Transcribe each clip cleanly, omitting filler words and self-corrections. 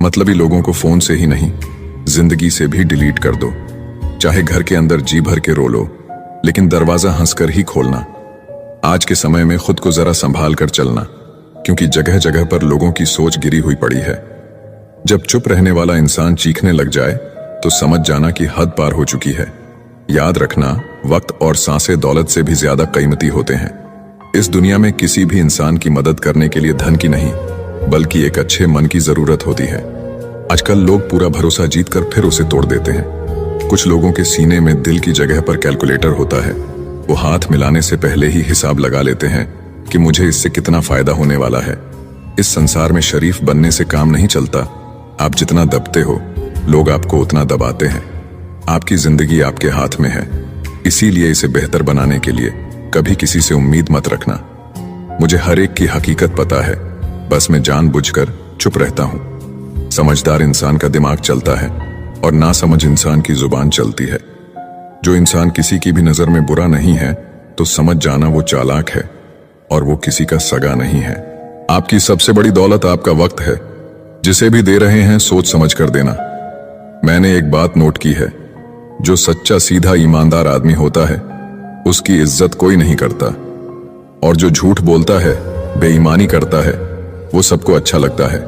मतलबी लोगों को फोन से ही नहीं, जिंदगी से भी डिलीट कर दो। चाहे घर के अंदर जी भर के रो लो, लेकिन दरवाजा हंसकर ही खोलना। आज के समय में खुद को जरा संभाल कर चलना, क्योंकि जगह जगह पर लोगों की सोच गिरी हुई पड़ी है। जब चुप रहने वाला इंसान चीखने लग जाए तो समझ जाना कि हद पार हो चुकी है। याद रखना, वक्त और सांसें दौलत से भी ज्यादा कीमती होते हैं। इस दुनिया में किसी भी इंसान की मदद करने के लिए धन की नहीं, बल्कि एक अच्छे मन की जरूरत होती है। आजकल लोग पूरा भरोसा जीतकर फिर उसे तोड़ देते हैं। कुछ लोगों के सीने में दिल की जगह पर कैलकुलेटर होता है। वो हाथ मिलाने से पहले ही हिसाब लगा लेते हैं कि मुझे इससे कितना फायदा होने वाला है। इस संसार में शरीफ बनने से काम नहीं चलता। आप जितना दबते हो, लोग आपको उतना दबाते हैं। आपकी जिंदगी आपके हाथ में है, इसीलिए इसे बेहतर बनाने के लिए कभी किसी से उम्मीद मत रखना। मुझे हर एक की हकीकत पता है, बस मैं जानबूझकर चुप रहता हूं। समझदार इंसान का दिमाग चलता है और नासमझ इंसान की जुबान चलती है। जो इंसान किसी की भी नजर में बुरा नहीं है तो समझ जाना वो चालाक है और वो किसी का सगा नहीं है। आपकी सबसे बड़ी दौलत आपका वक्त है। जिसे भी दे रहे हैं सोच समझ कर देना। मैंने एक बात नोट की है, जो सच्चा सीधा ईमानदार आदमी होता है उसकी इज्जत कोई नहीं करता, और जो झूठ बोलता है, बेईमानी करता है, वो सबको अच्छा लगता है।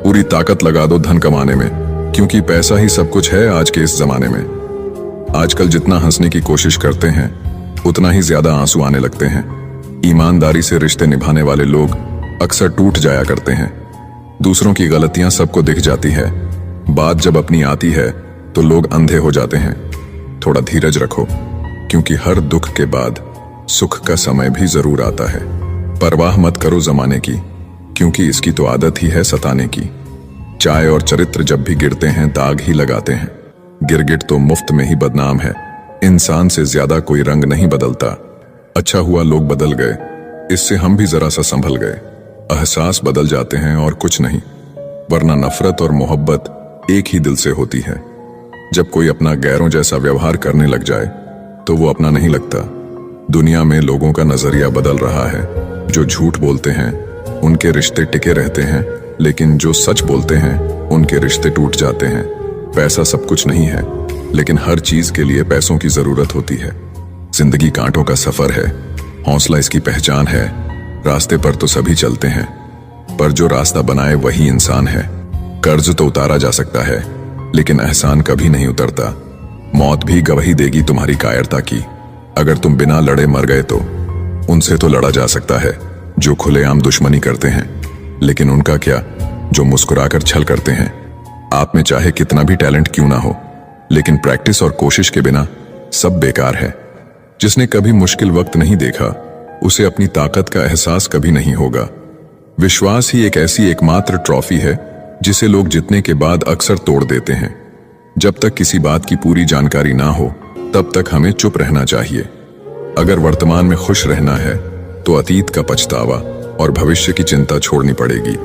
पूरी ताकत लगा दो धन कमाने में, क्योंकि पैसा ही सब कुछ है आज के इस जमाने में। आजकल जितना हंसने की कोशिश करते हैं उतना ही ज्यादा आंसू आने लगते हैं। ईमानदारी से रिश्ते निभाने वाले लोग अक्सर टूट जाया करते हैं। दूसरों की गलतियां सबको दिख जाती है, बात जब अपनी आती है तो लोग अंधे हो जाते हैं। थोड़ा धीरज रखो, क्योंकि हर दुख के बाद सुख का समय भी जरूर आता है। परवाह मत करो जमाने की, क्योंकि इसकी तो आदत ही है सताने की। चाय और चरित्र जब भी गिरते हैं दाग ही लगाते हैं। गिरगिट तो मुफ्त में ही बदनाम है। इंसान से ज्यादा कोई रंग नहीं बदलता। अच्छा हुआ लोग बदल गए, इससे हम भी जरा सा संभल गए। एहसास बदल जाते हैं और कुछ नहीं, वरना नफरत और मोहब्बत एक ही दिल से होती है। जब कोई अपना गैरों जैसा व्यवहार करने लग जाए तो वो अपना नहीं लगता। दुनिया में लोगों का नजरिया बदल रहा है। जो झूठ बोलते हैं उनके रिश्ते टिके रहते हैं, लेकिन जो सच बोलते हैं उनके रिश्ते टूट जाते हैं। पैसा सब कुछ नहीं है, लेकिन हर चीज के लिए पैसों की जरूरत होती है। जिंदगी कांटों का सफर है, हौसला इसकी पहचान है। रास्ते पर तो सभी चलते हैं, पर जो रास्ता बनाए वही इंसान है। कर्ज तो उतारा जा सकता है, लेकिन एहसान कभी नहीं उतरता। मौत भी गवाही देगी तुम्हारी कायरता की। अगर तुम बिना लड़े मर गए तो उनसे तो लड़ा जा सकता है जो खुलेआम दुश्मनी करते हैं, लेकिन उनका क्या जो मुस्कुराकर छल करते हैं। आप में चाहे कितना भी टैलेंट क्यों ना हो, लेकिन प्रैक्टिस और कोशिश के बिना सब बेकार है। जिसने कभी मुश्किल वक्त नहीं देखा उसे अपनी ताकत का एहसास कभी नहीं होगा। विश्वास ही एक ऐसी एकमात्र ट्रॉफी है जिसे लोग जीतने के बाद अक्सर तोड़ देते हैं। जब तक किसी बात की पूरी जानकारी ना हो तब तक हमें चुप रहना चाहिए। अगर वर्तमान में खुश रहना है तो अतीत का पछतावा और भविष्य की चिंता छोड़नी पड़ेगी।